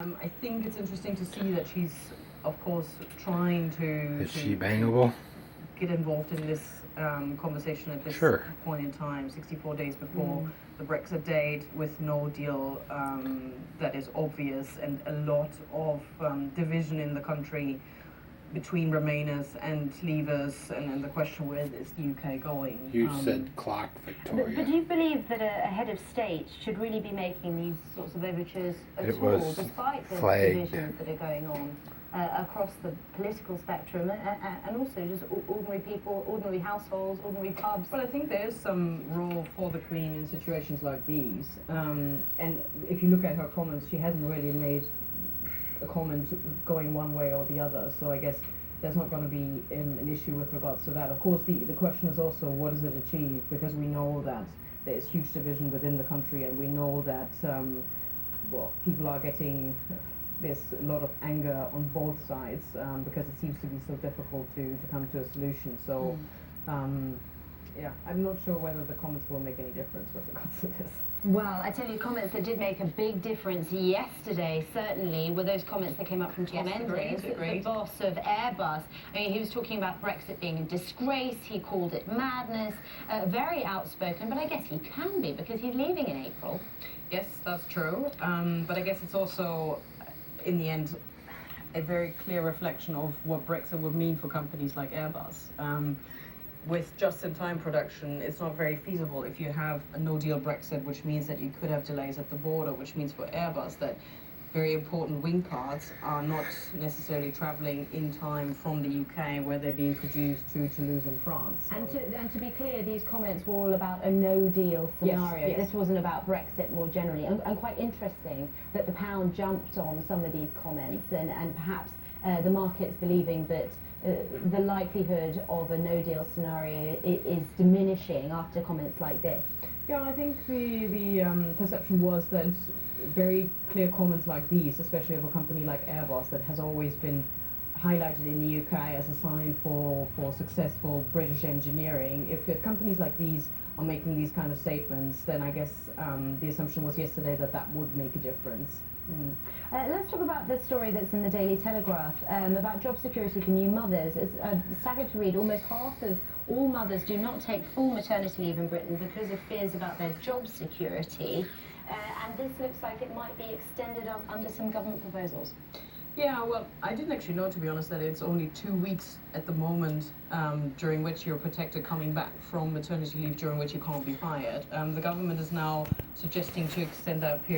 I think it's interesting to see that she's, of course, trying to... Is she bangable? Get involved in this conversation at this point in time, 64 days before the Brexit date, with no deal that is obvious, and a lot of division in the country between Remainers and Leavers, and the question, where is the UK going? You said clock, Victoria. But do you believe that a head of state should really be making these sorts of overtures at all, despite the divisions that are going on across the political spectrum, and also just ordinary people, ordinary households, ordinary pubs? Well, I think there is some role for the Queen in situations like these, and if you look at her comments, she hasn't really made a comment going one way or the other, so I guess there's not going to be an issue with regards to that. Of course, the question is also, what does it achieve? Because we know that there's huge division within the country, and we know that well, people are getting, there's a lot of anger on both sides, because it seems to be so difficult to come to a solution. So yeah, I'm not sure whether the comments will make any difference with regards to this. Well, I tell you, comments that did make a big difference yesterday, certainly, were those comments that came up from Tim Enders, the boss of Airbus. I mean, he was talking about Brexit being a disgrace, he called it madness, very outspoken, but I guess he can be, because he's leaving in April. Yes, that's true, but I guess it's also, in the end, a very clear reflection of what Brexit would mean for companies like Airbus. With just-in-time production, it's not very feasible if you have a no-deal Brexit, which means that you could have delays at the border, which means for Airbus that very important wing parts are not necessarily travelling in time from the UK, where they're being produced, to Toulouse in France. So. And to be clear, these comments were all about a no-deal scenario. Yes. This wasn't about Brexit more generally. And quite interesting that the pound jumped on some of these comments, and perhaps the market's believing that the likelihood of a no-deal scenario is diminishing after comments like this. Yeah, I think the perception was that very clear comments like these, especially of a company like Airbus, that has always been highlighted in the UK as a sign for successful British engineering. If companies like these are making these kind of statements, then I guess the assumption was yesterday that that would make a difference. Let's talk about the story that's in the Daily Telegraph about job security for new mothers. It's staggered to read almost half of all mothers do not take full maternity leave in Britain because of fears about their job security, and this looks like it might be extended under some government proposals. Yeah, well, I didn't actually know, to be honest, that it's only 2 weeks at the moment during which you're protected coming back from maternity leave, during which you can't be fired. The government is now suggesting to extend that period